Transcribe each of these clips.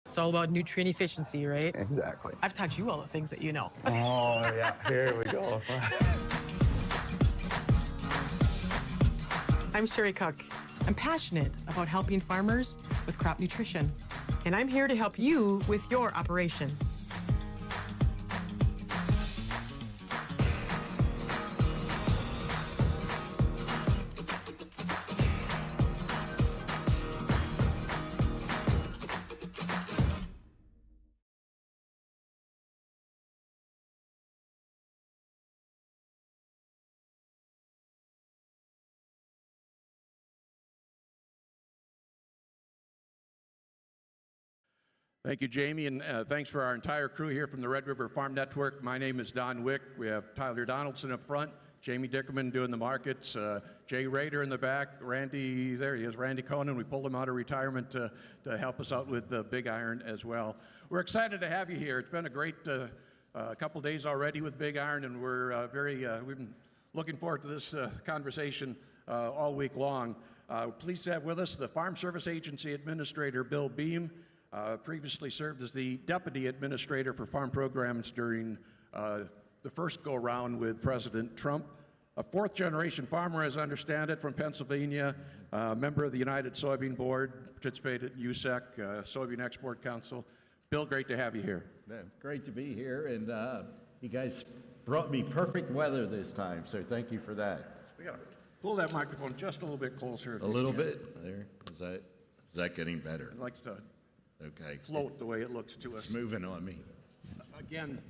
It's all about nutrient efficiency, right? Exactly. I've taught you all the things that you know. Oh, yeah, here we go. I'm Sherry Cook. I'm passionate about helping farmers with crop nutrition, and I'm here to help you with your operation. Thank you, Jamie, and thanks for our entire crew here from the Red River Farm Network. My name is Don Wick. We have Tyler Donaldson up front, Jamie Dickerman doing the markets, Jay Rader in the back, Randy, there he is, Randy Conan. We pulled him out of retirement to help us out with Big Iron as well. We're excited to have you here. It's been a great couple days already with Big Iron, and we're we've been looking forward to this conversation all week long. Pleased to have with us the Farm Service Agency Administrator, Bill Beam. Previously served as the Deputy Administrator for Farm Programs during the first go-round with President Trump. A fourth-generation farmer, as I understand it, from Pennsylvania, member of the United Soybean Board, participated in USEC, Soybean Export Council. Bill, great to have you here. Great to be here, and you guys brought me perfect weather this time, so thank you for that. We gotta pull that microphone just a little bit closer. A little bit there. Is that getting better? I'd like to Okay. float the way it looks to us. It's moving on me. Again,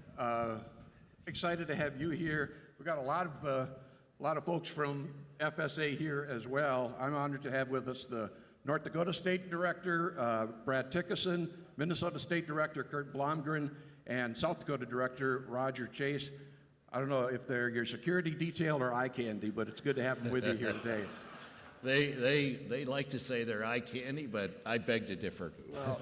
excited to have you here. We've got a lot of folks from FSA here as well. I'm honored to have with us the North Dakota State Director, Brad Tickerson, Minnesota State Director, Kurt Blomgren, and South Dakota Director, Roger Chase. I don't know if they're your security detail or eye candy, but it's good to have them with you here today. They like to say they're eye candy, but I beg to differ. Well,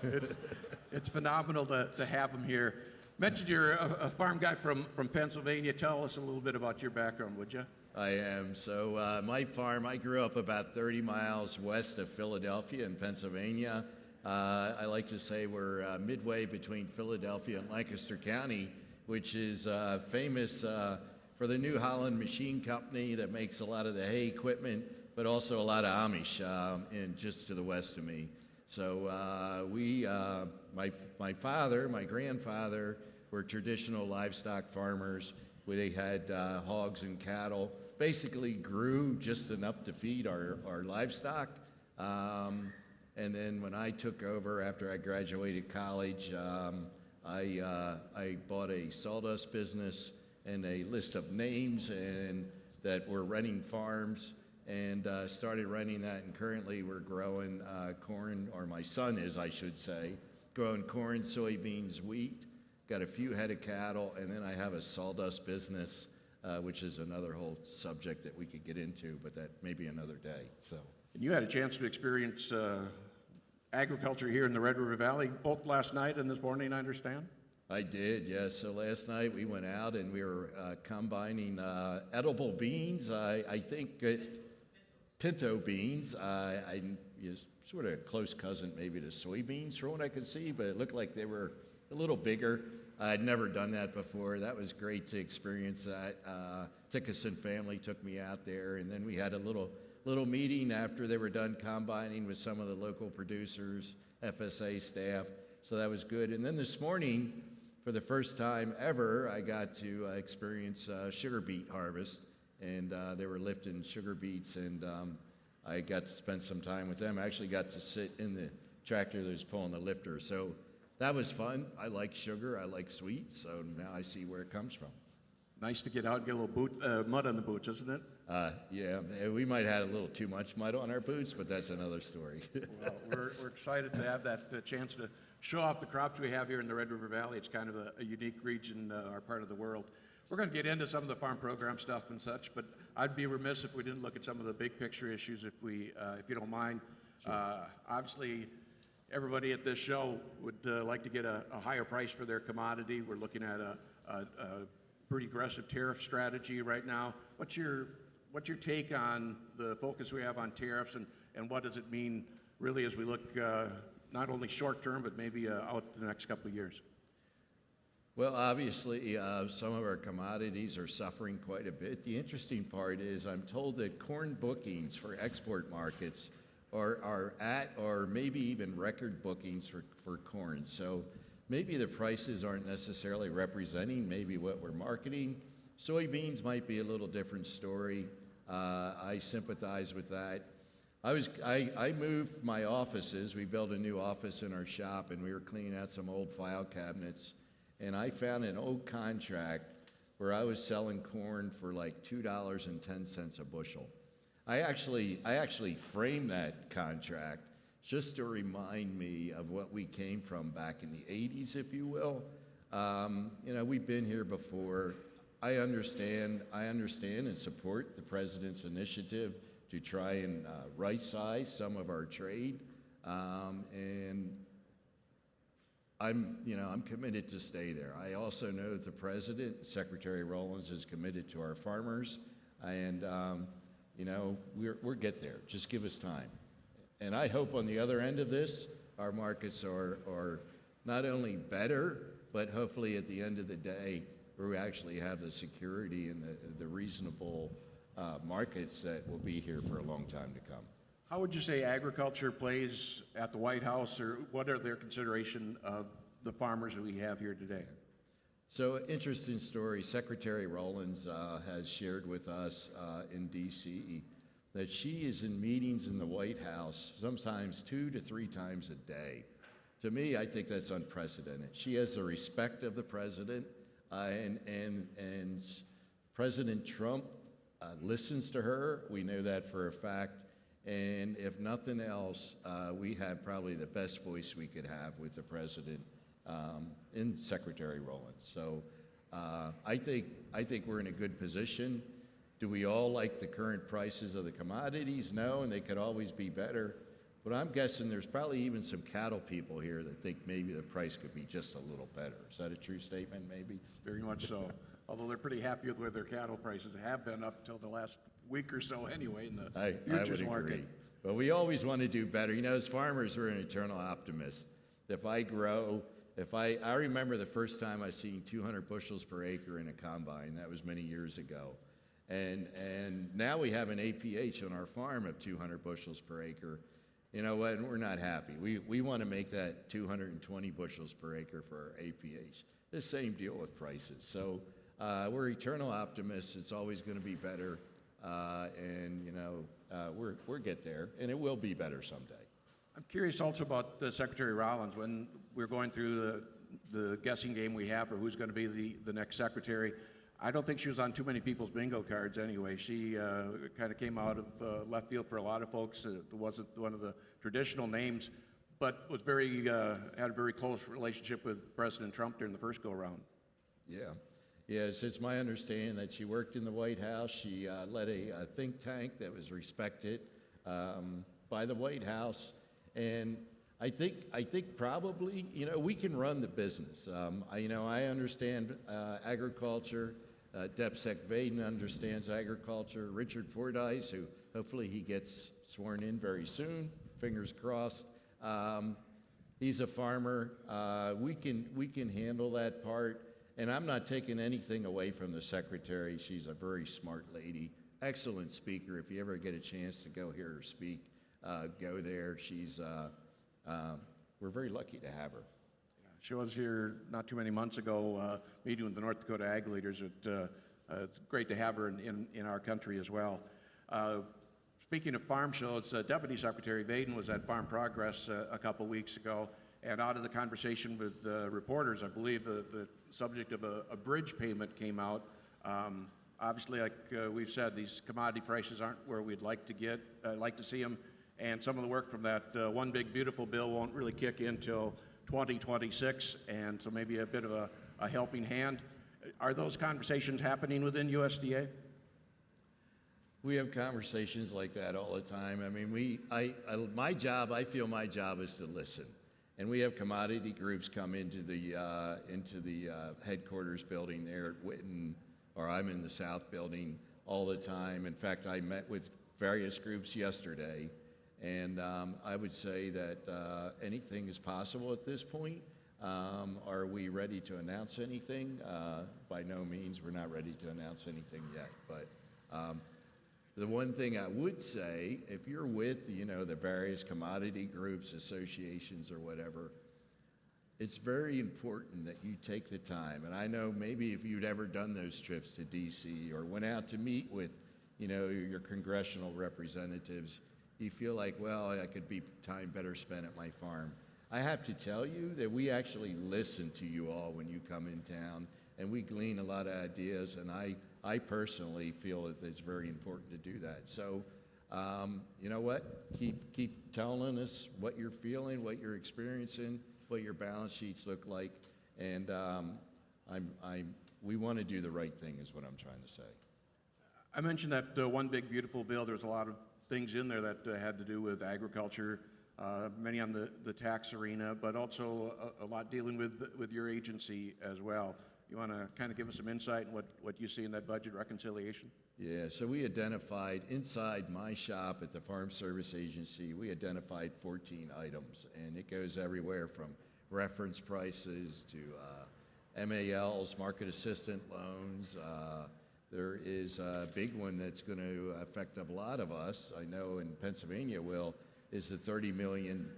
it's phenomenal to have them here. Mentioned you're a farm guy from Pennsylvania. Tell us a little bit about your background, would you? I am. So my farm, I grew up about 30 miles west of Philadelphia in Pennsylvania. I like to say we're midway between Philadelphia and Lancaster County, which is famous for the New Holland Machine Company that makes a lot of the hay equipment, but also a lot of Amish in just to the west of me. So my father, my grandfather were traditional livestock farmers where they had hogs and cattle, basically grew just enough to feed our livestock. And then when I took over after I graduated college, I bought a sawdust business and a list of names and that were renting farms, and started running that, and currently we're growing corn, or my son is, I should say, growing corn, soybeans, wheat, got a few head of cattle, and then I have a sawdust business, which is another whole subject that we could get into, but that may be another day. So. And you had a chance to experience agriculture here in the Red River Valley, both last night and this morning, I understand? I did, yes. So last night we went out and we were combining edible beans. I think pinto beans. I is sort of a close cousin maybe to soybeans from what I could see, but it looked like they were a little bigger. I'd never done that before. That was great to experience that. Tickerson family took me out there, and then we had a little meeting after they were done combining with some of the local producers, FSA staff. So that was good. And then this morning, for the first time ever, I got to experience sugar beet harvest, and they were lifting sugar beets, and I got to spend some time with them. I actually got to sit in the tractor that was pulling the lifter. So that was fun. I like sugar, I like sweets, so now I see where it comes from. Nice to get out and get a little mud on the boots, isn't it? Yeah, we might have had a little too much mud on our boots, but that's another story. Well, we're excited to have that chance to show off the crops we have here in the Red River Valley. It's kind of a unique region, our part of the world. We're going to get into some of the farm program stuff and such, but I'd be remiss if we didn't look at some of the big picture issues if you don't mind. Sure. Obviously, everybody at this show would like to get a higher price for their commodity. We're looking at a pretty aggressive tariff strategy right now. What's your take on the focus we have on tariffs, and what does it mean really as we look not only short term, but maybe out the next couple of years? Well, obviously, some of our commodities are suffering quite a bit. The interesting part is I'm told that corn bookings for export markets are at or maybe even record bookings for corn. So maybe the prices aren't necessarily representing maybe what we're marketing. Soybeans might be a little different story. I sympathize with that. I moved my offices. We built a new office in our shop, and we were cleaning out some old file cabinets. And I found an old contract where I was selling corn for like $2.10 a bushel. I actually framed that contract just to remind me of what we came from back in the 80s, if you will. We've been here before. I understand and support the president's initiative to try and right-size some of our trade, and I'm committed to stay there. I also know that the president, Secretary Rollins, is committed to our farmers, and we'll get there. Just give us time. And I hope on the other end of this, our markets are not only better, but hopefully at the end of the day, we actually have the security and the reasonable markets that will be here for a long time to come. How would you say agriculture plays at the White House, or what are their consideration of the farmers that we have here today? So, interesting story. Secretary Rollins has shared with us in D.C. that she is in meetings in the White House sometimes 2 to 3 times a day. To me, I think that's unprecedented. She has the respect of the president, and President Trump listens to her. We know that for a fact. And if nothing else, we have probably the best voice we could have with the president in Secretary Rollins. So I think we're in a good position. Do we all like the current prices of the commodities? No, and they could always be better. But I'm guessing there's probably even some cattle people here that think maybe the price could be just a little better. Is that a true statement, maybe? Very much so. Although they're pretty happy with where their cattle prices have been up until the last week or so anyway in the futures market. Agree. But we always want to do better. As farmers, we're an eternal optimist. If I grow, I remember the first time I seen 200 bushels per acre in a combine. That was many years ago. And now we have an APH on our farm of 200 bushels per acre. You know what? We're not happy. We want to make that 220 bushels per acre for our APH. The same deal with prices. So we're eternal optimists. It's always going to be better. We'll get there, and it will be better someday. I'm curious also about Secretary Rollins. When we're going through the guessing game we have for who's going to be the next secretary, I don't think she was on too many people's bingo cards anyway. She kind of came out of left field for a lot of folks. It wasn't one of the traditional names, but was had a very close relationship with President Trump during the first go-around. Yeah. Yes, it's my understanding that she worked in the White House. She led a think tank that was respected by the White House. And I think probably, we can run the business. I understand agriculture. DepSec Vaden understands agriculture. Richard Fordyce, who hopefully he gets sworn in very soon, fingers crossed. He's a farmer. We can handle that part. And I'm not taking anything away from the secretary. She's a very smart lady, excellent speaker. If you ever get a chance to go hear her speak, go there. We're very lucky to have her. Yeah, she was here not too many months ago, meeting with the North Dakota Ag Leaders. It's great to have her in our country as well. Speaking of farm shows, Deputy Secretary Vaden was at Farm Progress a couple weeks ago. And out of the conversation with reporters, I believe the subject of a bridge payment came out. Obviously, like we've said, these commodity prices aren't where we'd like to see them. And some of the work from that One Big Beautiful bill won't really kick in till 2026. And so maybe a bit of a helping hand. Are those conversations happening within USDA? We have conversations like that all the time. I mean, I feel my job is to listen. And we have commodity groups come into the headquarters building there at Witten, or I'm in the South building all the time. In fact, I met with various groups yesterday, And I would say that anything is possible at this point. Are we ready to announce anything? By no means, we're not ready to announce anything yet. But the one thing I would say, if you're with, the various commodity groups, associations, or whatever, it's very important that you take the time. And I know maybe if you'd ever done those trips to DC or went out to meet with, your congressional representatives, you feel like, well, I could be time better spent at my farm. I have to tell you that we actually listen to you all when you come in town, and we glean a lot of ideas, and I personally feel that it's very important to do that. So, you know what? Keep telling us what you're feeling, what you're experiencing, what your balance sheets look like, and we want to do the right thing is what I'm trying to say. I mentioned that one big beautiful bill. There's a lot of things in there that had to do with agriculture, many on the tax arena, but also a lot dealing with your agency as well. You want to kind of give us some insight on what you see in that budget reconciliation? Yeah, so we identified inside my shop at the Farm Service Agency, we identified 14 items, and it goes everywhere from reference prices to MALs, market assistant loans. There is a big one that's going to affect a lot of us, I know in Pennsylvania will, is the 30 million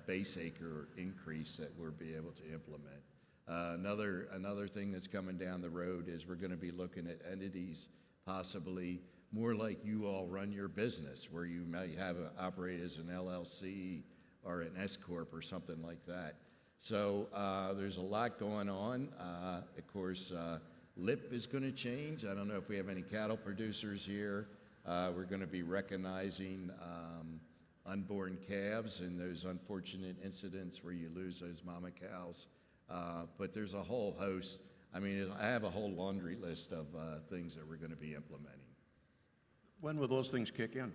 base acre increase that we'll be able to implement. Another thing that's coming down the road is we're going to be looking at entities possibly more like you all run your business, where you might have operate as an LLC or an S Corp or something like that. So there's a lot going on. Of course, LIP is going to change. I don't know if we have any cattle producers here. We're going to be recognizing unborn calves and those unfortunate incidents where you lose those mama cows. But there's a whole host. I mean, I have a whole laundry list of things that we're going to be implementing. When will those things kick in?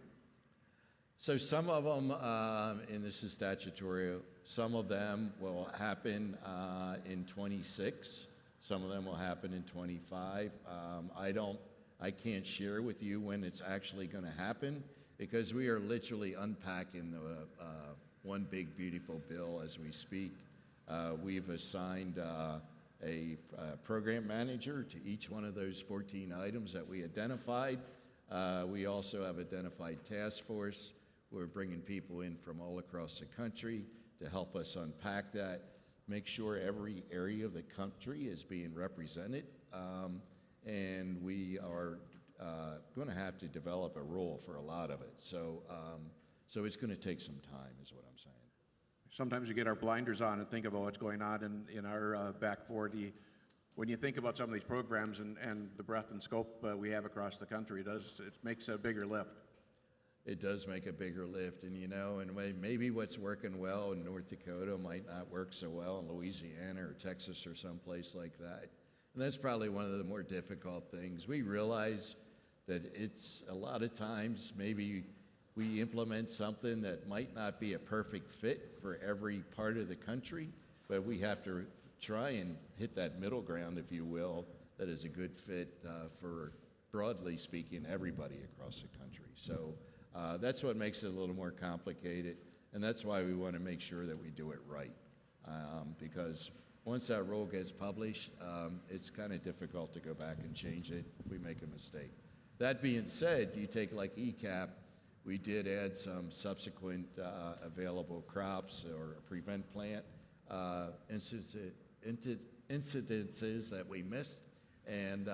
So some of them, and this is statutory, some of them will happen in 26. Some of them will happen in 25. I can't share with you when it's actually going to happen because we are literally unpacking the one big beautiful bill as we speak. We've assigned a program manager to each one of those 14 items that we identified. We also have identified task force. We're bringing people in from all across the country to help us unpack that, make sure every area of the country is being represented, and we are going to have to develop a rule for a lot of it. So it's going to take some time, is what I'm saying. Sometimes we get our blinders on and think about what's going on in our back 40. When you think about some of these programs and the breadth and scope we have across the country, it makes a bigger lift. It does make a bigger lift, and and maybe what's working well in North Dakota might not work so well in Louisiana or Texas or someplace like that. And that's probably one of the more difficult things. We realize that it's a lot of times maybe we implement something that might not be a perfect fit for every part of the country, but we have to try and hit that middle ground, if you will, that is a good fit for, broadly speaking, everybody across the country. So that's what makes it a little more complicated, and that's why we want to make sure that we do it right. Because once that rule gets published, it's kind of difficult to go back and change it if we make a mistake. That being said, you take like ECAP, we did add some subsequent available crops or prevent plant incidences that we missed, and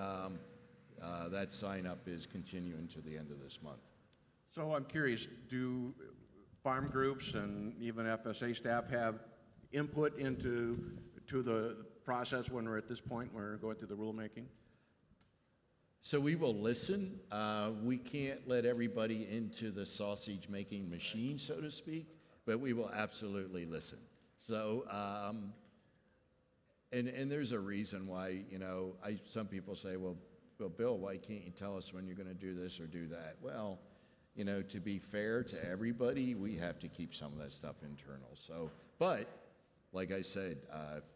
that sign-up is continuing to the end of this month. So I'm curious, do farm groups and even FSA staff have input into the process when we're at this point, when we're going through the rulemaking? So we will listen. We can't let everybody into the sausage-making machine, so to speak, but we will absolutely listen. So, and there's a reason why, some people say, well, Bill, why can't you tell us when you're going to do this or do that? Well, to be fair to everybody, we have to keep some of that stuff internal. So, but like I said,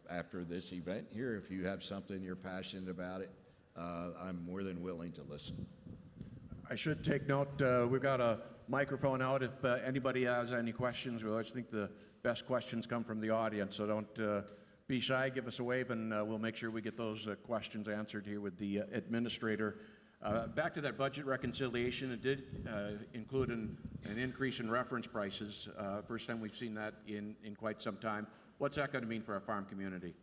after this event here, if you have something you're passionate about it, I'm more than willing to listen. I should take note, we've got a microphone out if anybody has any questions. We always think the best questions come from the audience, so don't be shy. Give us a wave, and we'll make sure we get those questions answered here with the administrator. Back to that budget reconciliation, it did include an increase in reference prices. First time we've seen that in quite some time. What's that going to mean for our farm community?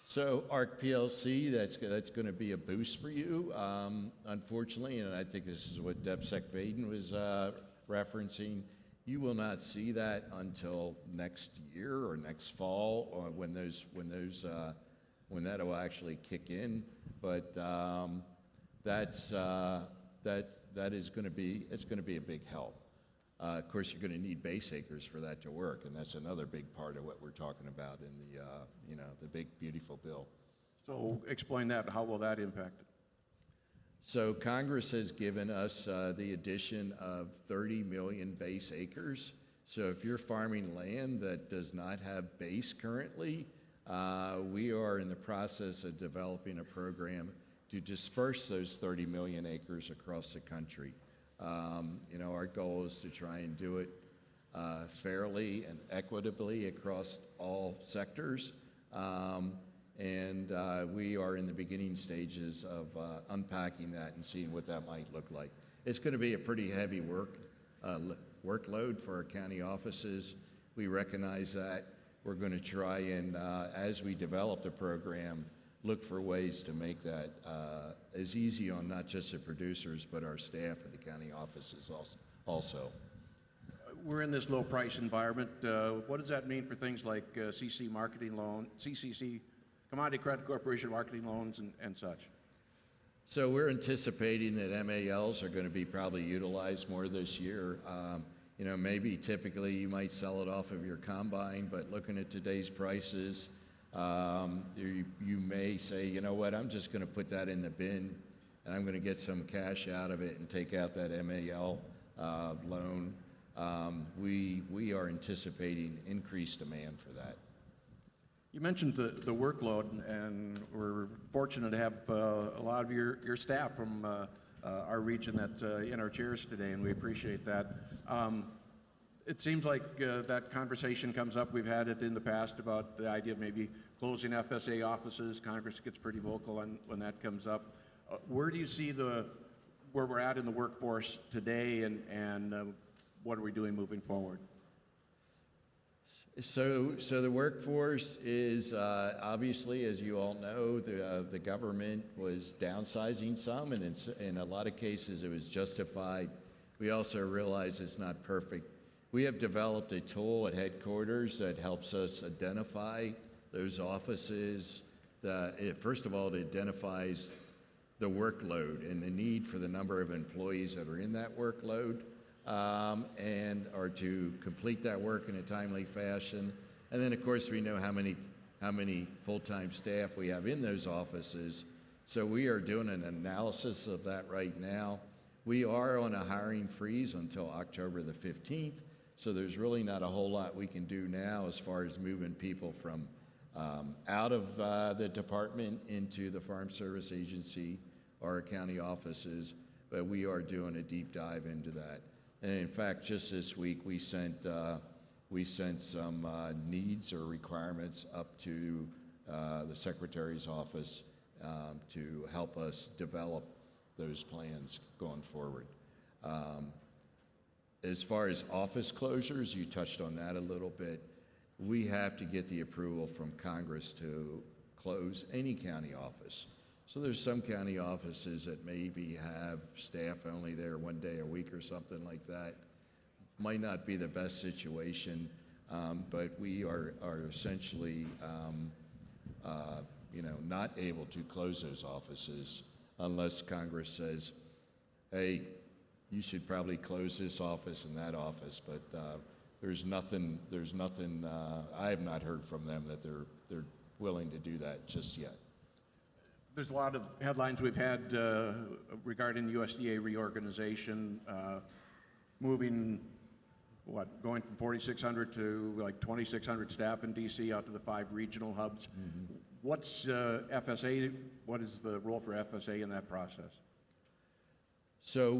So ARC PLC, that's going to be a boost for you, unfortunately, and I think this is what DepSec Vaden was referencing. You will not see that until next year or next fall, or when that will actually kick in. But that is going to be a big help. Of course, you're going to need base acres for that to work, and that's another big part of what we're talking about in the big beautiful bill. So explain that. How will that impact it? So Congress has given us the addition of 30 million base acres. So if you're farming land that does not have base currently, we are in the process of developing a program to disperse those 30 million acres across the country. Our goal is to try and do it fairly and equitably across all sectors. We are in the beginning stages of unpacking that and seeing what that might look like. It's going to be a pretty heavy workload for our county offices. We recognize that. We're going to try and, as we develop the program, look for ways to make that as easy on not just the producers, but our staff at the county offices also. We're in this low price environment. What does that mean for things like CCC marketing loan, CCC, Commodity Credit Corporation marketing loans and such? So we're anticipating that MALs are going to be probably utilized more this year. Maybe typically you might sell it off of your combine, but looking at today's prices, you may say, you know what, I'm just going to put that in the bin and I'm going to get some cash out of it and take out that MAL loan. We are anticipating increased demand for that. You mentioned the workload, and we're fortunate to have a lot of your staff from our region that's in our chairs today, and we appreciate that. It seems like that conversation comes up. We've had it in the past about the idea of maybe closing FSA offices. Congress gets pretty vocal when that comes up. Where do you see where we're at in the workforce today, and what are we doing moving forward? So the workforce is obviously, as you all know, the government was downsizing some, and in a lot of cases it was justified. We also realize it's not perfect. We have developed a tool at headquarters that helps us identify those offices. First of all, it identifies the workload and the need for the number of employees that are in that workload. And are to complete that work in a timely fashion. And then, of course, we know how many full-time staff we have in those offices. So we are doing an analysis of that right now. We are on a hiring freeze until October the 15th. So there's really not a whole lot we can do now as far as moving people from out of the department into the Farm Service Agency or our county offices. But we are doing a deep dive into that. And in fact, just this week, we sent some needs or requirements up to the Secretary's office to help us develop those plans going forward. As far as office closures, you touched on that a little bit. We have to get the approval from Congress to close any county office. So there's some county offices that maybe have staff only there one day a week or something like that. Might not be the best situation, but we are essentially, not able to close those offices unless Congress says, hey, you should probably close this office and that office. But there's nothing. I have not heard from them that they're willing to do that just yet. There's a lot of headlines we've had regarding USDA reorganization, moving, going from 4,600 to like 2,600 staff in DC out to the 5 regional hubs. Mm-hmm. What's FSA? What is the role for FSA in that process? So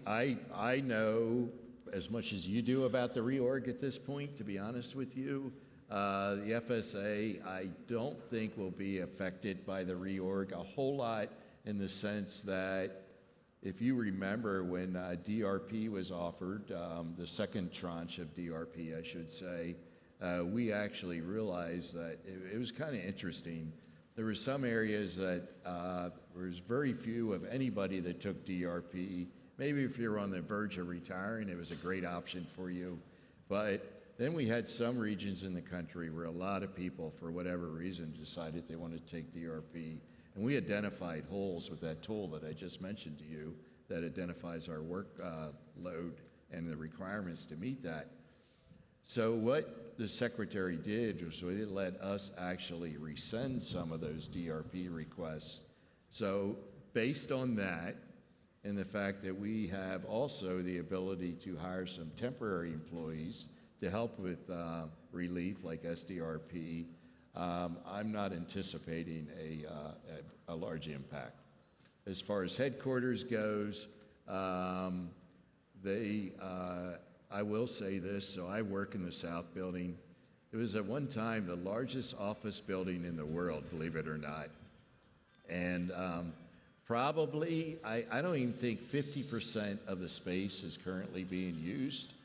I know as much as you do about the reorg at this point, to be honest with you. The FSA, I don't think will be affected by the reorg a whole lot, in the sense that if you remember when DRP was offered, the second tranche of DRP, I should say, we actually realized that it was kind of interesting. There were some areas that there was very few of anybody that took DRP. Maybe if you're on the verge of retiring, it was a great option for you. But then we had some regions in the country where a lot of people, for whatever reason, decided they wanted to take DRP. And we identified holes with that tool that I just mentioned to you that identifies our work load and the requirements to meet that. So what the Secretary did was he let us actually rescind some of those DRP requests. So based on that, and the fact that we have also the ability to hire some temporary employees to help with relief like SDRP, I'm not anticipating a large impact. As far as headquarters goes, I will say this, so I work in the South Building. It was at one time the largest office building in the world, believe it or not. And probably, I don't even think 50% of the space is currently being used.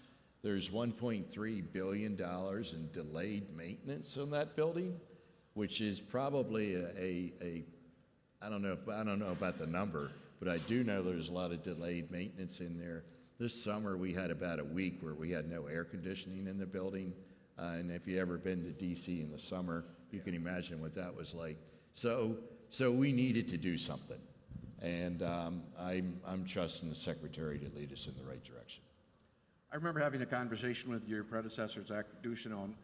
There's $1.3 billion in delayed maintenance on that building, which is probably I don't know about the number, but I do know there's a lot of delayed maintenance in there. This summer we had about a week where we had no air conditioning in the building, and if you ever been to DC in the summer, you can imagine what that was like. So we needed to do something, and I'm trusting the Secretary to lead us in the right direction. I remember having a conversation with your predecessor, Zach Ducheneau.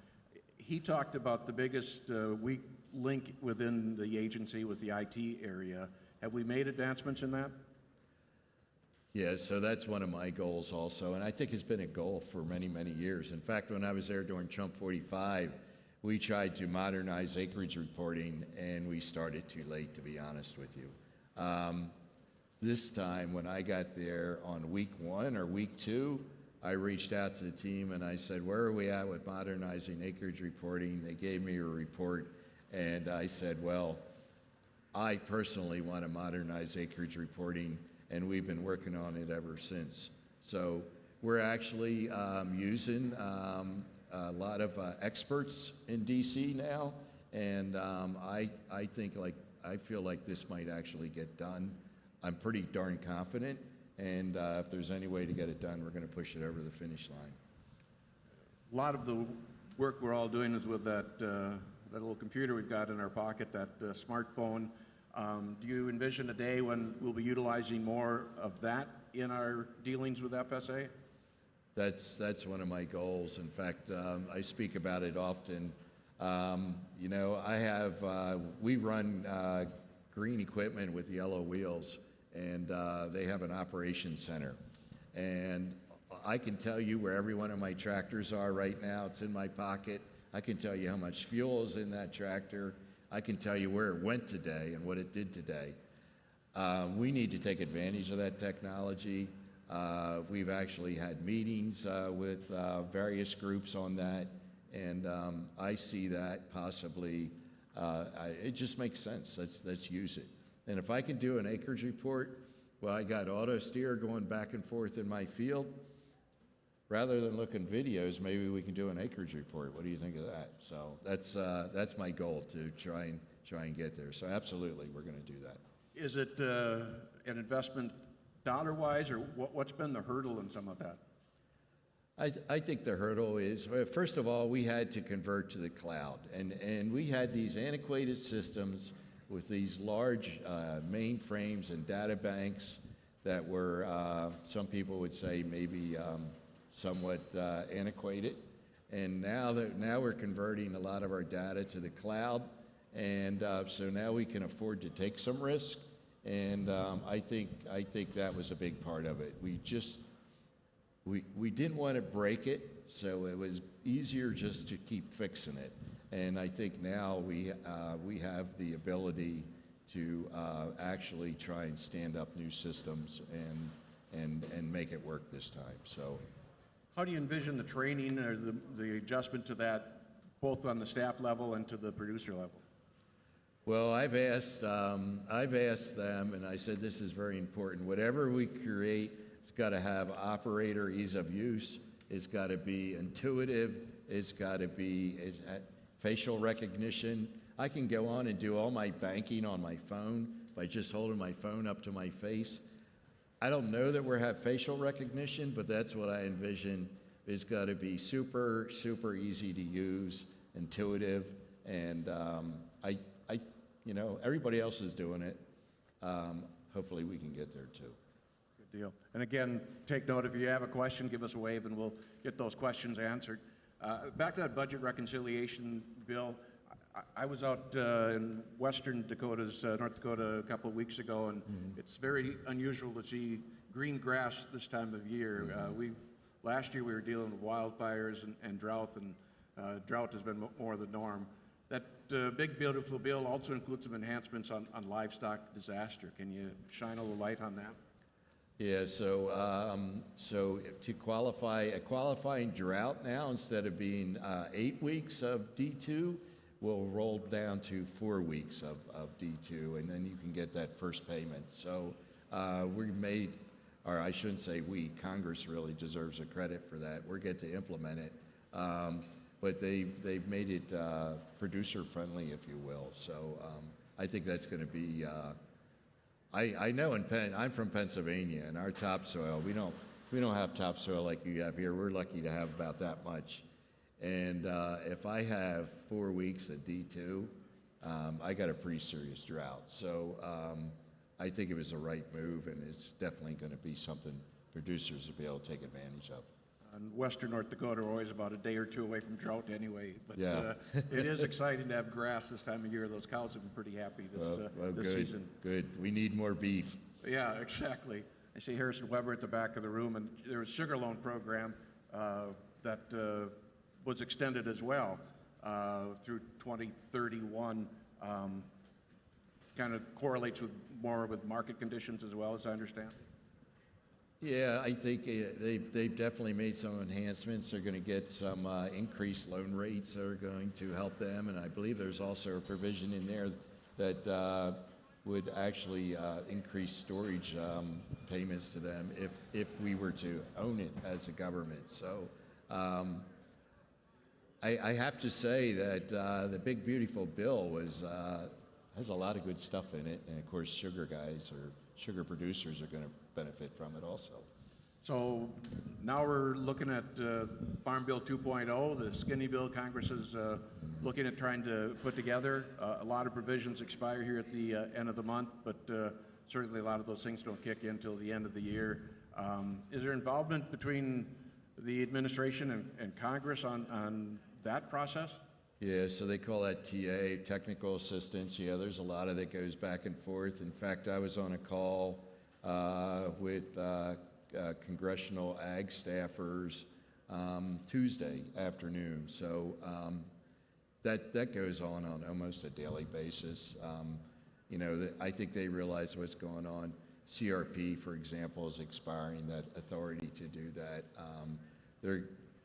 He talked about the biggest weak link within the agency was the IT area. Have we made advancements in that? Yeah, so that's one of my goals also, and I think it's been a goal for many, many years. In fact, when I was there during Trump 45, we tried to modernize acreage reporting, and we started too late, to be honest with you. This time, when I got there on week 1 or week 2, I reached out to the team and I said, where are we at with modernizing acreage reporting? They gave me a report, and I said, well, I personally want to modernize acreage reporting, and we've been working on it ever since. So we're actually using a lot of experts in DC now, and I feel like this might actually get done. I'm pretty darn confident, and if there's any way to get it done, we're going to push it over the finish line. A lot of the work we're all doing is with that little computer we've got in our pocket, that smartphone. Do you envision a day when we'll be utilizing more of that in our dealings with FSA? That's one of my goals. In fact, I speak about it often. You know, we run green equipment with yellow wheels, and they have an operations center. And I can tell you where every one of my tractors are right now. It's in my pocket. I can tell you how much fuel is in that tractor. I can tell you where it went today and what it did today. We need to take advantage of that technology. We've actually had meetings with various groups on that, and I see that possibly, it just makes sense. Let's use it. And if I can do an acreage report, well, I got auto steer going back and forth in my field. Rather than looking videos, maybe we can do an acreage report. What do you think of that? So that's my goal, to try and get there. So absolutely, we're going to do that. Is it an investment dollar-wise, or what's been the hurdle in some of that? I think the hurdle is, first of all, we had to convert to the cloud. And we had these antiquated systems with these large mainframes and data banks that were, some people would say, maybe somewhat antiquated. And now we're converting a lot of our data to the cloud. And so now we can afford to take some risk. And I think that was a big part of it. We didn't want to break it, so it was easier just to keep fixing it. And I think now we have the ability to actually try and stand up new systems and make it work this time. So, How do you envision the training or the adjustment to that, both on the staff level and to the producer level? well, I've asked them, and I said this is very important. Whatever we create, it's got to have operator ease of use. It's got to be intuitive. It's got to be facial recognition. I can go on and do all my banking on my phone by just holding my phone up to my face. I don't know that we have facial recognition, but that's what I envision. It's got to be super, super easy to use, intuitive, and everybody else is doing it. Hopefully we can get there too. Good deal. And again, take note, if you have a question, give us a wave and we'll get those questions answered. Back to that budget reconciliation bill, I was out in western Dakota's, North Dakota, a couple of weeks ago, and it's very unusual to see green grass this time of year. Last year we were dealing with wildfires and drought, and drought has been more the norm. That big, beautiful bill also includes some enhancements on livestock disaster. Can you shine a little light on that? Yeah, so to qualify, a qualifying drought now, instead of being 8 weeks of D2, will roll down to 4 weeks of D2, and then you can get that first payment. So we made, or I shouldn't say we, Congress really deserves a credit for that. We're get to implement it. But they've made it producer friendly, if you will. So I think that's going to be. I know I'm from Pennsylvania, and our topsoil, we don't have topsoil like you have here. We're lucky to have about that much. And if I have 4 weeks of D2, I got a pretty serious drought. So I think it was the right move, and it's definitely going to be something producers will be able to take advantage of. And western North Dakota are always about a day or two away from drought anyway. But Yeah. it is exciting to have grass this time of year. Those cows have been pretty happy this Good, season. good. We need more beef. Yeah, exactly. I see Harrison Weber at the back of the room, and there was a sugar loan program that was extended as well through 2031. Kind of correlates more with market conditions as well, as I understand. Yeah, I think they've definitely made some enhancements. They're going to get some increased loan rates that are going to help them, and I believe there's also a provision in there that would actually increase storage payments to them if we were to own it as a government. So I have to say that the big beautiful bill has a lot of good stuff in it, and of course sugar guys or sugar producers are going to benefit from it also. So now we're looking at Farm Bill 2.0, the skinny bill Congress is looking at trying to put together. A lot of provisions expire here at the end of the month, but certainly a lot of those things don't kick in until the end of the year. Is there involvement between the administration and Congress on that process? Yeah, so they call that TA, technical assistance. Yeah, there's a lot of that goes back and forth. In fact, I was on a call with congressional ag staffers Tuesday afternoon. So that goes on almost a daily basis. I think they realize what's going on. CRP, for example, is expiring that authority to do that.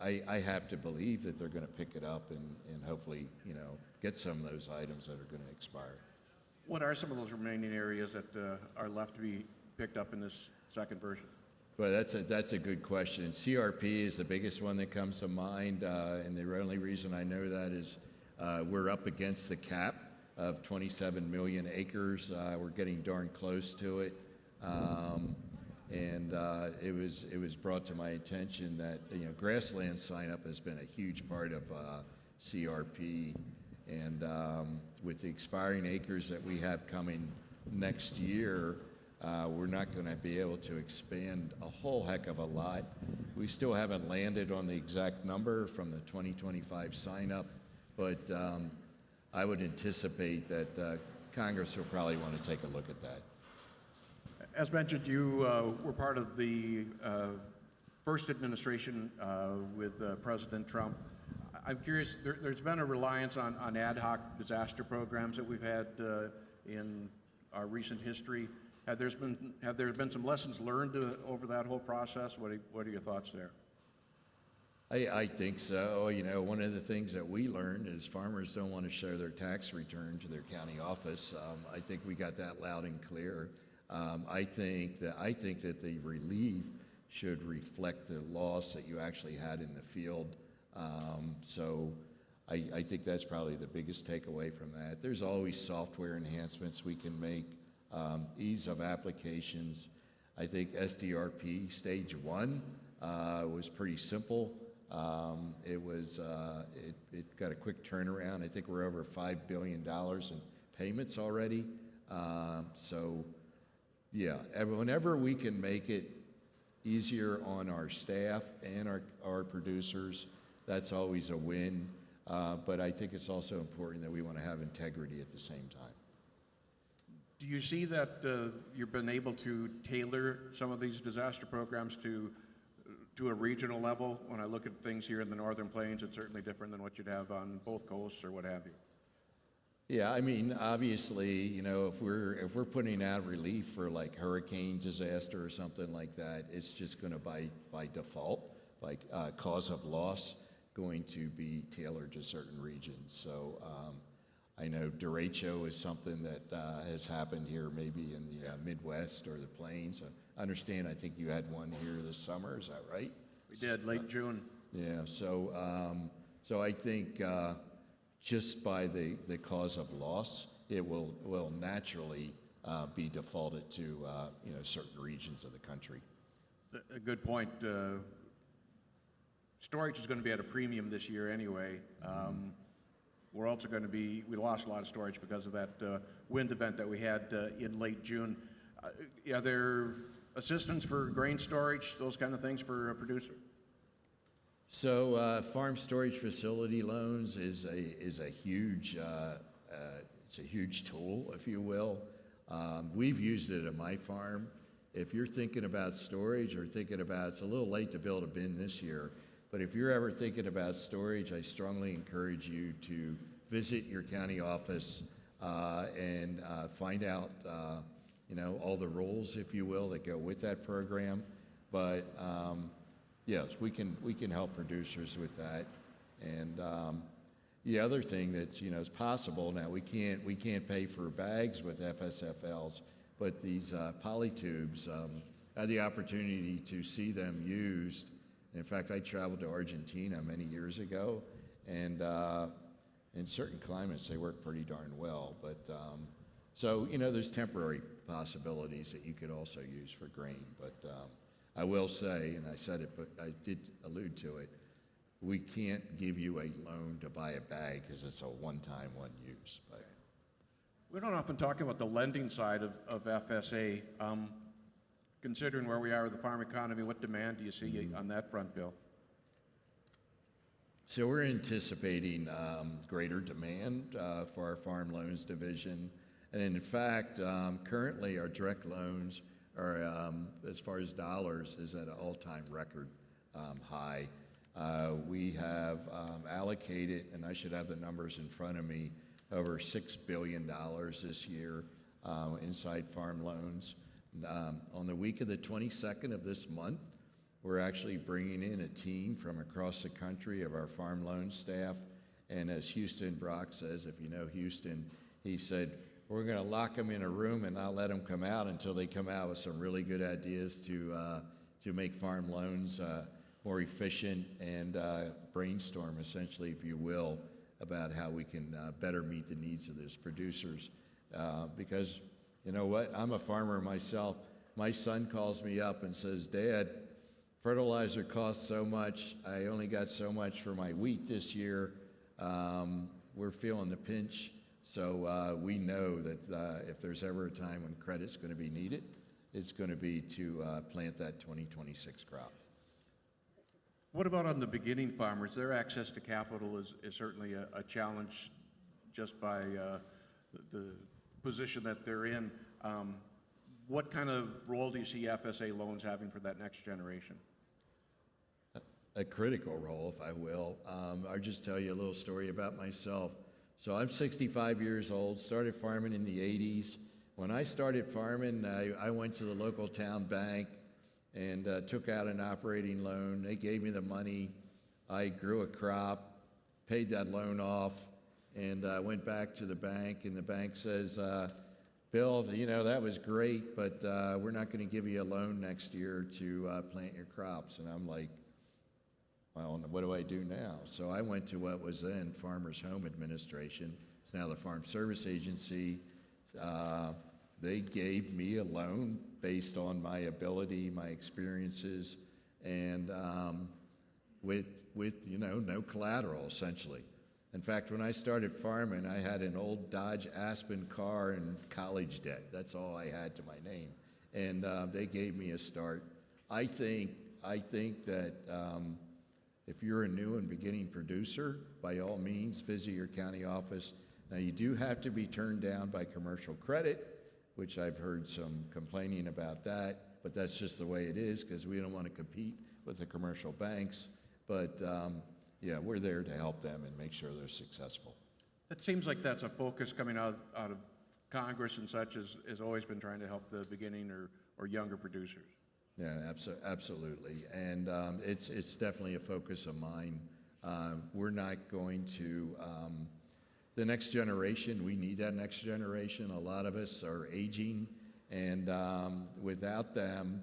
I have to believe that they're going to pick it up and hopefully, get some of those items that are going to expire. What are some of those remaining areas that are left to be picked up in this second version? Well, that's a good question. CRP is the biggest one that comes to mind, and the only reason I know that is we're up against the cap of 27 million acres. We're getting darn close to it. And it was brought to my attention that grassland sign-up has been a huge part of CRP, and with the expiring acres that we have coming next year, we're not going to be able to expand a whole heck of a lot. We still haven't landed on the exact number from the 2025 sign-up, but I would anticipate that Congress will probably want to take a look at that. As mentioned, you were part of the first administration with President Trump. I'm curious, there's been a reliance on ad hoc disaster programs that we've had in our recent history. Have there been some lessons learned over that whole process? What are your thoughts there? I think so. You know, one of the things that we learned is farmers don't want to show their tax return to their county office. I think we got that loud and clear. I think that the relief should reflect the loss that you actually had in the field. So I think that's probably the biggest takeaway from that. There's always software enhancements we can make, ease of applications. I think SDRP stage 1 was pretty simple. It got a quick turnaround. I think we're over $5 billion in payments already. So yeah, whenever we can make it easier on our staff and our producers, that's always a win. But I think it's also important that we want to have integrity at the same time. Do you see that you've been able to tailor some of these disaster programs to a regional level? When I look at things here in the Northern Plains, it's certainly different than what you'd have on both coasts or what have you. Yeah, I mean, obviously, you know, if we're putting out relief for like hurricane disaster or something like that, it's just going to by default, like cause of loss, going to be tailored to certain regions. So I know derecho is something that has happened here, maybe in the Midwest or the Plains. I understand. I think you had one here this summer. Is that right? We did late June. Yeah. So I think. Just by the cause of loss, it will naturally be defaulted to you know, certain regions of the country. A good point. Storage is going to be at a premium this year anyway. We're also going to be, we lost a lot of storage because of that wind event that we had in late June. Are there assistance for grain storage, those kind of things for a producer? So farm storage facility loans is a huge it's a huge tool, if you will. We've used it at my farm. If you're thinking about storage or thinking about, it's a little late to build a bin this year, but if you're ever thinking about storage, I strongly encourage you to visit your county office and find out you know, all the rules, if you will, that go with that program. But yes, we can help producers with that. And the other thing that's, you know, is possible now, we can't pay for bags with FSFLs, but these polytubes, I had the opportunity to see them used. In fact, I traveled to Argentina many years ago, and in certain climates they work pretty darn well. But so, you know, there's temporary possibilities that you could also use for grain. But I will say, and I said it, but I did allude to it, we can't give you a loan to buy a bag because it's a one-time, one-use. But We don't often talk about the lending side of FSA. Considering where we are with the farm economy, what demand do you see on that front, Bill? so we're anticipating greater demand for our farm loans division. And in fact, currently our direct loans are, as far as dollars, is at an all-time record high. We have allocated, and I should have the numbers in front of me, over $6 billion this year inside farm loans. On the week of the 22nd of this month, we're actually bringing in a team from across the country of our farm loan staff. And as Houston Brock says, if you know Houston, he said, we're going to lock them in a room and not let them come out until they come out with some really good ideas to make farm loans more efficient and brainstorm, essentially, if you will, about how we can better meet the needs of those producers. Because, you know what, I'm a farmer myself. My son calls me up and says, Dad, fertilizer costs so much. I only got so much for my wheat this year. We're feeling the pinch. So we know that if there's ever a time when credit's going to be needed, it's going to be to plant that 2026 crop. What about on the beginning farmers? Their access to capital is certainly a challenge just by the position that they're in. What kind of role do you see FSA loans having for that next generation? A critical role, if I will. I'll just tell you a little story about myself. So I'm 65 years old, started farming in the 80s. When I started farming, I went to the local town bank and took out an operating loan. They gave me the money. I grew a crop, paid that loan off, and went back to the bank, and the bank says, Bill, you know, that was great, but we're not going to give you a loan next year to plant your crops. And I'm like, well, what do I do now? So I went to what was then Farmers Home Administration. It's now the Farm Service Agency. They gave me a loan based on my ability, my experiences, and with you know, no collateral, essentially. In fact, when I started farming, I had an old Dodge Aspen car and college debt. That's all I had to my name. And they gave me a start. I think that if you're a new and beginning producer, by all means, visit your county office. Now, you do have to be turned down by commercial credit, which I've heard some complaining about that, but that's just the way it is because we don't want to compete with the commercial banks. But yeah, we're there to help them and make sure they're successful. That seems like that's a focus coming out of Congress and such, has always been trying to help the beginning or younger producers. Yeah, absolutely. And it's definitely a focus of mine. We're not going to, the next generation, we need that next generation. A lot of us are aging, and without them,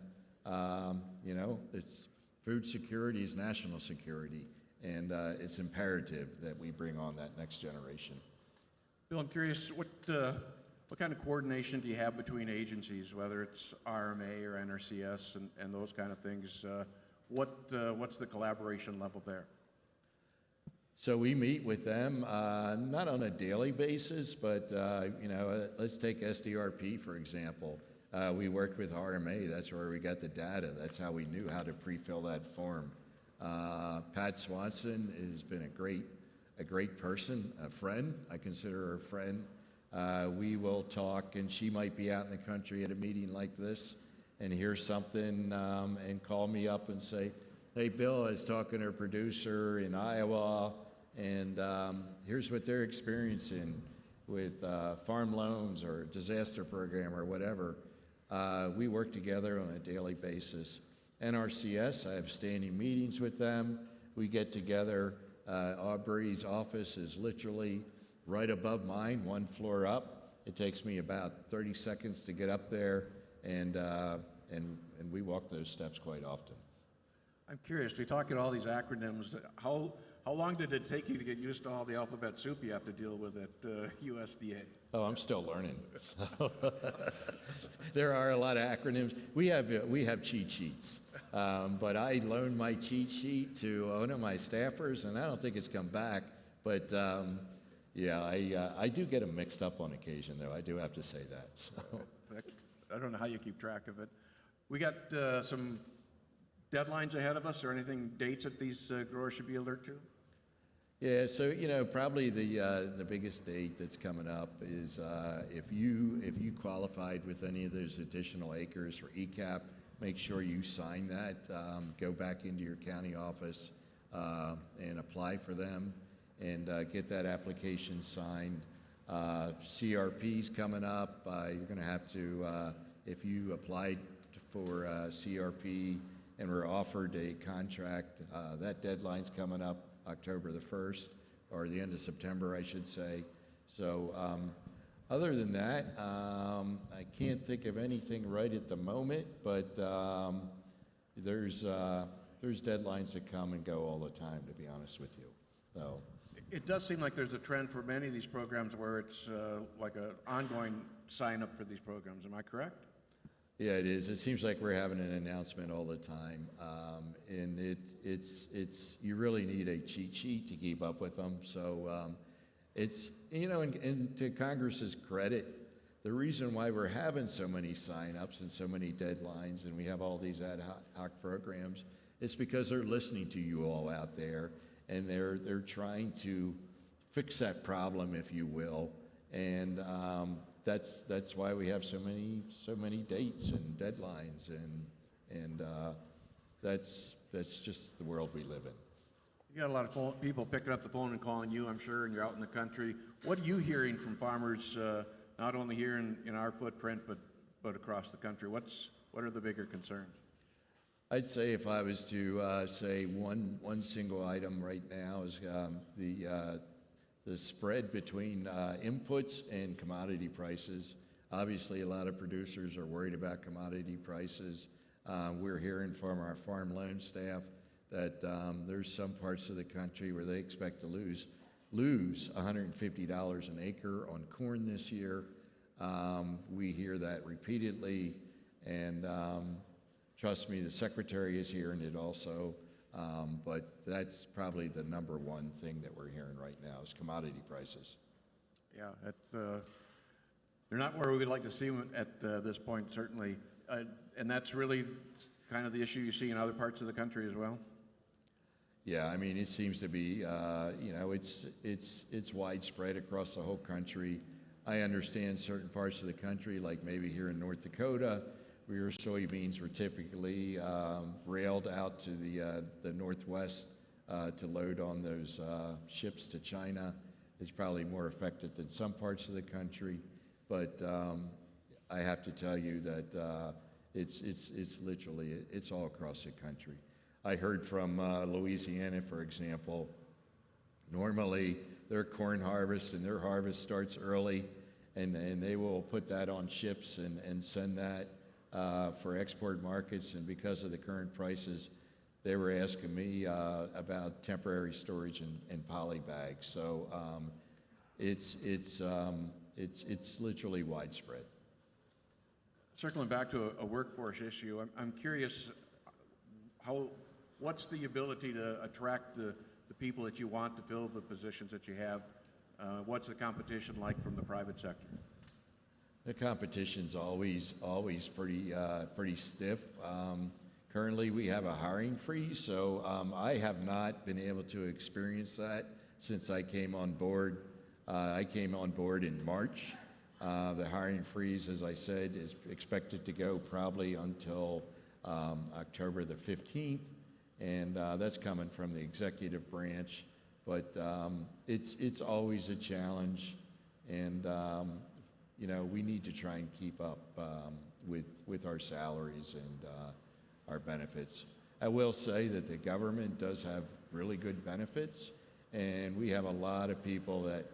you know, it's food security is national security, and it's imperative that we bring on that next generation. Bill, I'm curious, what kind of coordination do you have between agencies, whether it's RMA or NRCS and those kind of things? What's the collaboration level there? So we meet with them, not on a daily basis, but you know, let's take SDRP, for example. We worked with RMA. That's where we got the data. That's how we knew how to pre-fill that form. Pat Swanson has been a great person, a friend. I consider her a friend. We will talk, and she might be out in the country at a meeting like this and hear something and call me up and say, hey, Bill, I was talking to a producer in Iowa, and here's what they're experiencing with farm loans or disaster program or whatever. We work together on a daily basis. NRCS, I have standing meetings with them. We get together. Aubrey's office is literally right above mine, one floor up. It takes me about 30 seconds to get up there, and we walk those steps quite often. I'm curious, we talk about all these acronyms. How long did it take you to get used to all the alphabet soup you have to deal with at USDA? Oh, I'm still learning. There are a lot of acronyms. We have cheat sheets, but I loaned my cheat sheet to one of my staffers, and I don't think it's come back. But yeah, I do get them mixed up on occasion, though. I do have to say that. So. I don't know how you keep track of it. We got some deadlines ahead of us, or anything, dates that these growers should be alert to? Yeah, so you know, probably the biggest date that's coming up is if you qualified with any of those additional acres for ECAP, make sure you sign that. Go back into your county office and apply for them, and get that application signed. CRP's coming up. You're going to have to, if you applied for CRP and were offered a contract, that deadline's coming up October the 1st, or the end of September, I should say. So other than that, I can't think of anything right at the moment, but there's deadlines that come and go all the time, to be honest with you. So. It does seem like there's a trend for many of these programs where it's like an ongoing sign up for these programs. Am I correct? Yeah, it is. It seems like we're having an announcement all the time, and it's you really need a cheat sheet to keep up with them. So it's, you know, and to Congress's credit, the reason why we're having so many sign-ups and so many deadlines, and we have all these ad hoc programs, is because they're listening to you all out there, and they're trying to fix that problem, if you will, and that's why we have so many dates and deadlines, and that's just the world we live in. You got a lot of people picking up the phone and calling you, I'm sure, and you're out in the country. What are you hearing from farmers, not only here in our footprint, but across the country? What are the bigger concerns? I'd say if I was to say one single item right now is the spread between inputs and commodity prices. Obviously, a lot of producers are worried about commodity prices. We're hearing from our farm loan staff that there's some parts of the country where they expect to lose $150 an acre on corn this year. We hear that repeatedly, and trust me, the Secretary is hearing it also, but that's probably the number one thing that we're hearing right now is commodity prices. Yeah, they're not where we would like to see them at this point, certainly. And that's really kind of the issue you see in other parts of the country as well? Yeah, I mean, it seems to be, it's widespread across the whole country. I understand certain parts of the country, like maybe here in North Dakota, where soybeans were typically railed out to the Northwest to load on those ships to China, is probably more affected than some parts of the country. But I have to tell you that it's literally, it's all across the country. I heard from Louisiana, for example, normally their corn harvest and their harvest starts early, and they will put that on ships and send that for export markets. And because of the current prices, they were asking me about temporary storage in poly bags. So it's literally widespread. Circling back to a workforce issue, I'm curious what's the ability to attract the people that you want to fill the positions that you have? What's the competition like from the private sector? The competition's always pretty stiff. Currently, we have a hiring freeze, so I have not been able to experience that since I came on board. I came on board in March. The hiring freeze, as I said, is expected to go probably until October the 15th, and that's coming from the executive branch. But it's always a challenge, and we need to try and keep up with our salaries and our benefits. I will say that the government does have really good benefits, and we have a lot of people that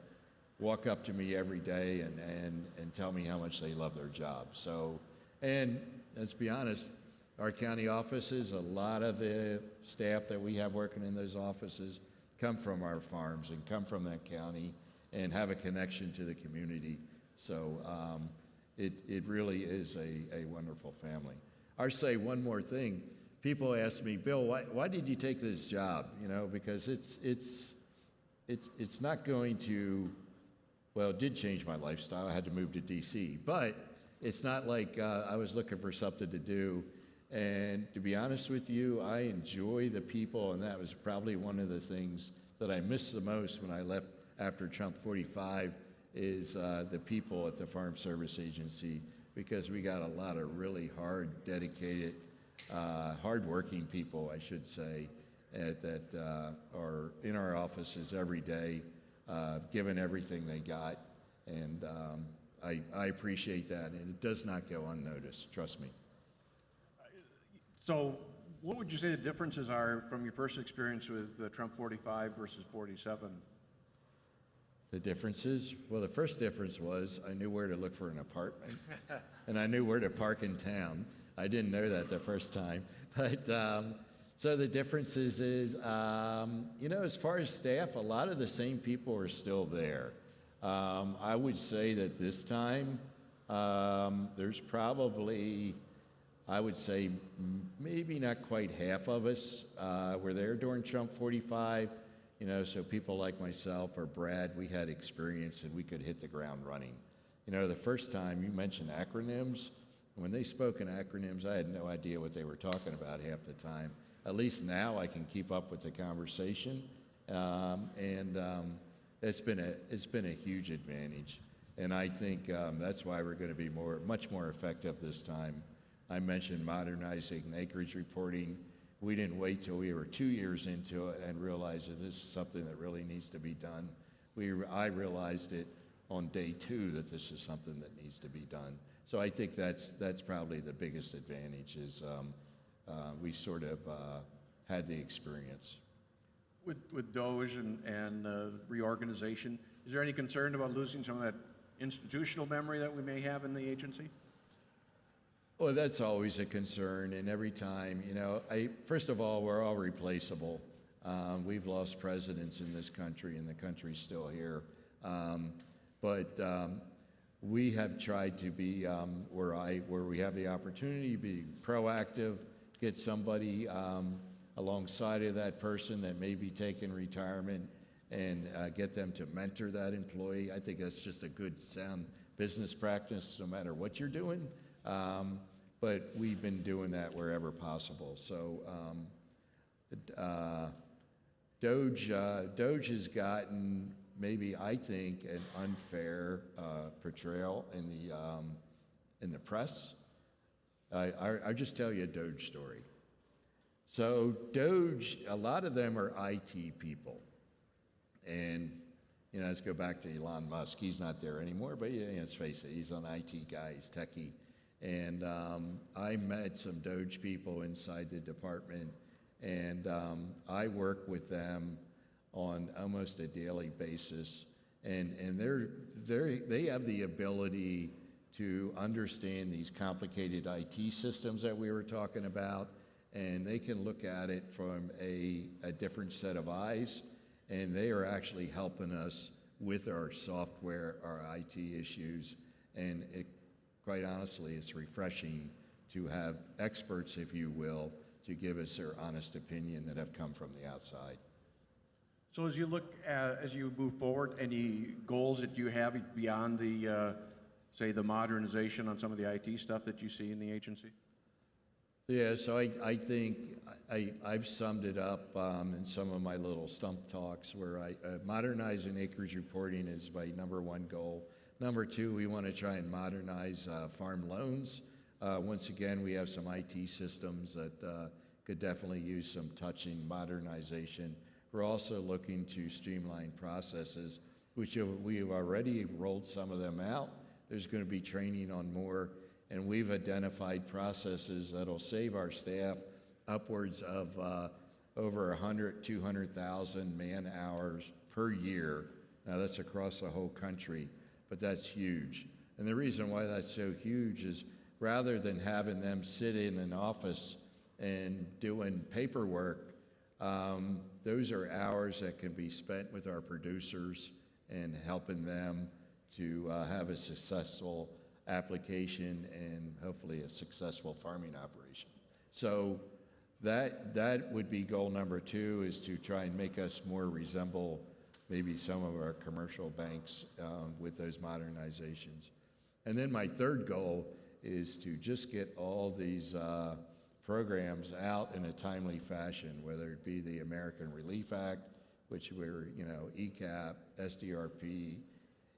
walk up to me every day and tell me how much they love their job. So, and let's be honest, our county offices, a lot of the staff that we have working in those offices come from our farms and come from that county and have a connection to the community. So it really is a wonderful family. I'll say one more thing. People ask me, Bill, why did you take this job? Because it's not going to, well, it did change my lifestyle. I had to move to DC, but it's not like I was looking for something to do. And to be honest with you, I enjoy the people, and that was probably one of the things that I missed the most when I left after Trump 45 is the people at the Farm Service Agency, because we got a lot of really hard, dedicated, hard-working people, I should say, that are in our offices every day, giving everything they got, and I appreciate that, and it does not go unnoticed, trust me. So what would you say the differences are from your first experience with Trump 45 versus 47? The differences? Well, the first difference was I knew where to look for an apartment, and I knew where to park in town. I didn't know that the first time. But so the differences is, as far as staff, a lot of the same people are still there. I would say that this time there's probably, I would say maybe not quite half of us were there during Trump 45. So people like myself or Brad, we had experience and we could hit the ground running. The first time you mentioned acronyms, when they spoke in acronyms, I had no idea what they were talking about half the time. At least now I can keep up with the conversation, and it's been a huge advantage. And I think that's why we're going to be much more effective this time. I mentioned modernizing acreage reporting. We didn't wait till we were 2 years into it and realized that this is something that really needs to be done. I realized it on day 2 that this is something that needs to be done. So I think that's probably the biggest advantage is we sort of had the experience. With Doge and reorganization, is there any concern about losing some of that institutional memory that we may have in the agency? Well, that's always a concern, and every time, first of all, we're all replaceable. We've lost presidents in this country, and the country's still here. But we have tried to be where we have the opportunity to be proactive, get somebody alongside of that person that may be taking retirement, and get them to mentor that employee. I think that's just a good, sound business practice, no matter what you're doing. But we've been doing that wherever possible. So Doge has gotten maybe, I think, an unfair portrayal in the press. I'll just tell you a Doge story. So Doge, a lot of them are IT people. And, let's go back to Elon Musk. He's not there anymore, but let's face it, he's an IT guy, he's techie. And I met some Doge people inside the department, and I work with them on almost a daily basis. And they have the ability to understand these complicated IT systems that we were talking about, and they can look at it from a different set of eyes, and they are actually helping us with our software, our IT issues, and quite honestly, it's refreshing to have experts, if you will, to give us their honest opinion that have come from the outside. So as you look as you move forward, any goals that you have beyond the, say, the modernization on some of the IT stuff that you see in the agency? Yeah, so I think I've summed it up in some of my little stump talks where modernizing acreage reporting is my #1 goal. Number 2, we want to try and modernize farm loans. Once again, we have some IT systems that could definitely use some touching modernization. We're also looking to streamline processes, which we have already rolled some of them out. There's going to be training on more, and we've identified processes that'll save our staff upwards of over 200,000 man hours per year. Now that's across the whole country, but that's huge. And the reason why that's so huge is rather than having them sit in an office and doing paperwork, those are hours that can be spent with our producers and helping them to have a successful application and hopefully a successful farming operation. So that would be goal number 2, is to try and make us more resemble maybe some of our commercial banks with those modernizations. And then my 3rd goal is to just get all these programs out in a timely fashion, whether it be the American Relief Act, which we're, ECAP, SDRP,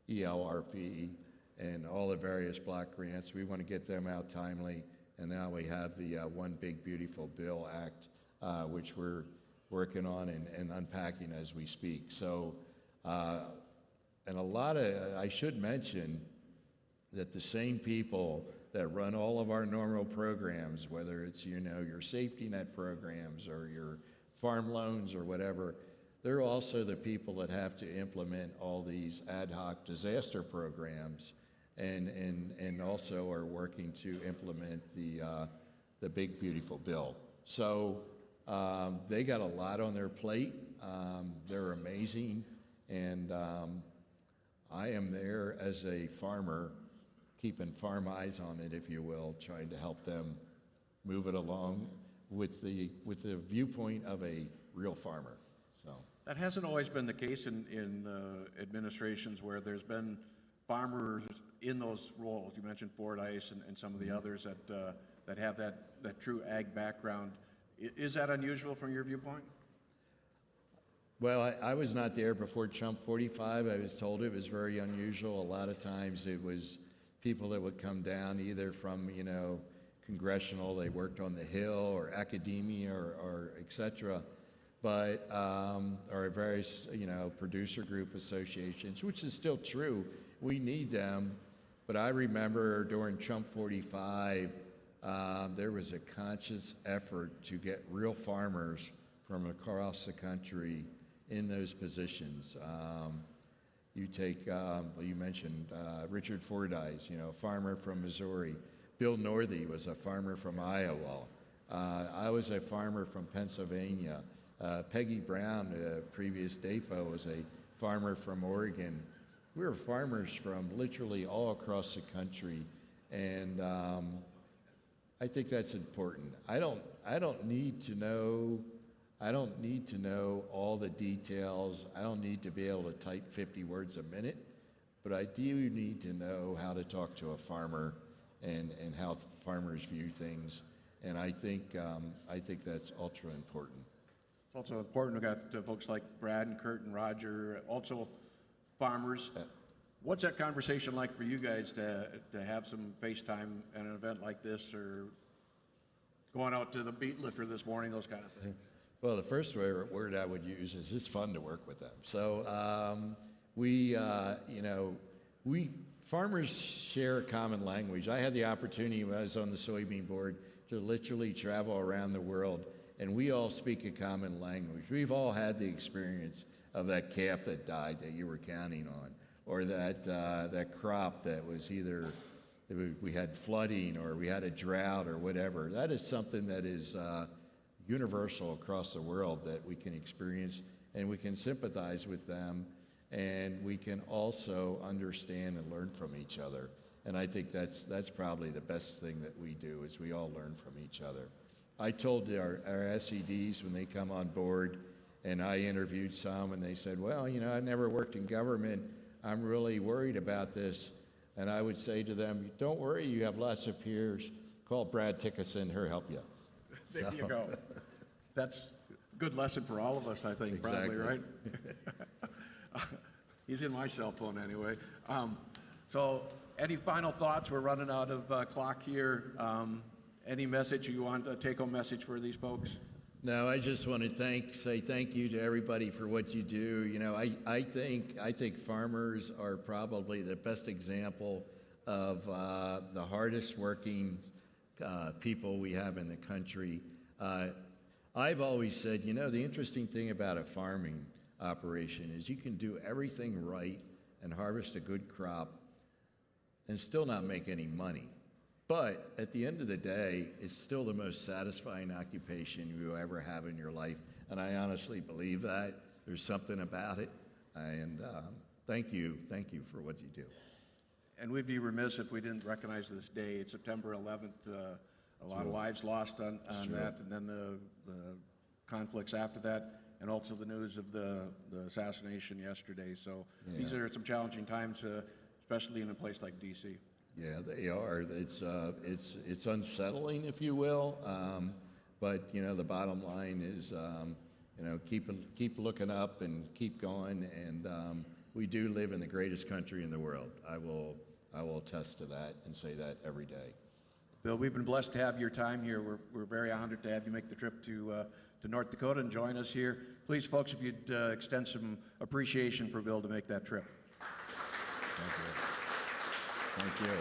ELRP, and all the various block grants. We want to get them out timely. And now we have the One Big Beautiful Bill Act, which we're working on and unpacking as we speak. So, and I should mention that the same people that run all of our normal programs, whether it's, your safety net programs or your farm loans or whatever, they're also the people that have to implement all these ad hoc disaster programs and also are working to implement the Big Beautiful Bill. So they got a lot on their plate. They're amazing, and I am there as a farmer, keeping farm eyes on it, if you will, trying to help them move it along with the viewpoint of a real farmer. So that hasn't always been the case in administrations where there's been farmers in those roles. You mentioned Fordyce and some of the others that have that true ag background. Is that unusual from your viewpoint? Well, I was not there before Trump 45. I was told it was very unusual. A lot of times it was people that would come down either from, congressional, they worked on the Hill, or academia, or et cetera, but, or various, producer group associations, which is still true. we need them. But I remember during Trump 45, there was a conscious effort to get real farmers from across the country in those positions. You take, well, you mentioned Richard Fordyce, a farmer from Missouri. Bill Northey was a farmer from Iowa. I was a farmer from Pennsylvania. Peggy Brown, previous DAFO, was a farmer from Oregon. We were farmers from literally all across the country, and I think that's important. I don't need to know all the details. I don't need to be able to type 50 words a minute, but I do need to know how to talk to a farmer and how farmers view things. And I think that's ultra important. It's also important. We've got folks like Brad and Kurt and Roger, also farmers. What's that conversation like for you guys to have some FaceTime at an event like this, or going out to the beet lifter this morning, those kind of things? Well, the first word I would use is it's fun to work with them. So farmers share a common language. I had the opportunity when I was on the soybean board to literally travel around the world, and we all speak a common language. We've all had the experience of that calf that died that you were counting on, or that crop that was either we had flooding or we had a drought or whatever. That is something that is universal across the world that we can experience, and we can sympathize with them, and we can also understand and learn from each other. And I think that's probably the best thing that we do, is we all learn from each other. I told our SEDs when they come on board, and I interviewed some, and they said, well, I never worked in government. I'm really worried about this. And I would say to them, don't worry, you have lots of peers. Call Brad Tickerson, he'll help you. There you go. That's a good lesson for all of us, I think, Exactly. probably, right? He's in my cell phone anyway. So any final thoughts? We're running out of clock here. Any message you want, a take-home message for these folks? No, I just want to say thank you to everybody for what you do. I think farmers are probably the best example of the hardest working people we have in the country. I've always said, the interesting thing about a farming operation is you can do everything right and harvest a good crop and still not make any money. But at the end of the day, it's still the most satisfying occupation you ever have in your life. And I honestly believe that. There's something about it. And thank you for what you do. And we'd be remiss if we didn't recognize this day. It's September 11th. A lot of lives lost on that, and then the conflicts after that, and also the news of the assassination yesterday. So these are some challenging times, especially in a place like D.C. Yeah, they are. It's unsettling, if you will. But the bottom line is, keep looking up and keep going. And we do live in the greatest country in the world. I will attest to that and say that every day. Bill, we've been blessed to have your time here. We're very honored to have you make the trip to North Dakota and join us here. Please, folks, if you'd extend some appreciation for Bill to make that trip. Thank you.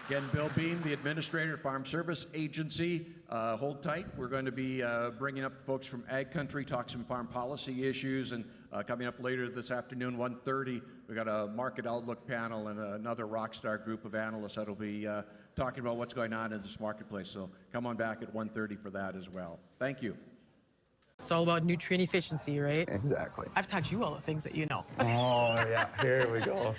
Again, Bill Bean, the Administrator, Farm Service Agency. Hold tight. We're going to be bringing up the folks from Ag Country, talk some farm policy issues, and coming up later this afternoon, 1:30, we got a market outlook panel and another rock star group of analysts that'll be talking about what's going on in this marketplace. So come on back at 1:30 for that as well. Thank you. It's all about nutrient efficiency, right? Exactly. I've taught you all the things that you know. Oh, yeah, here we go.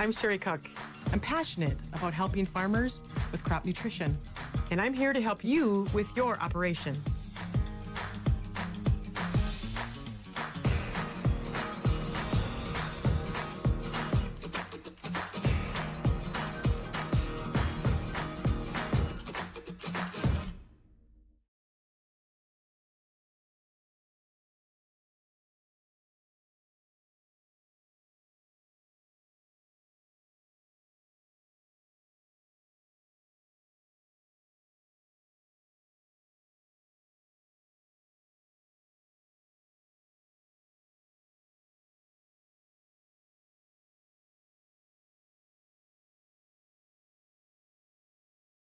I'm Sherry Cook. I'm passionate about helping farmers with crop nutrition, and I'm here to help you with your operation.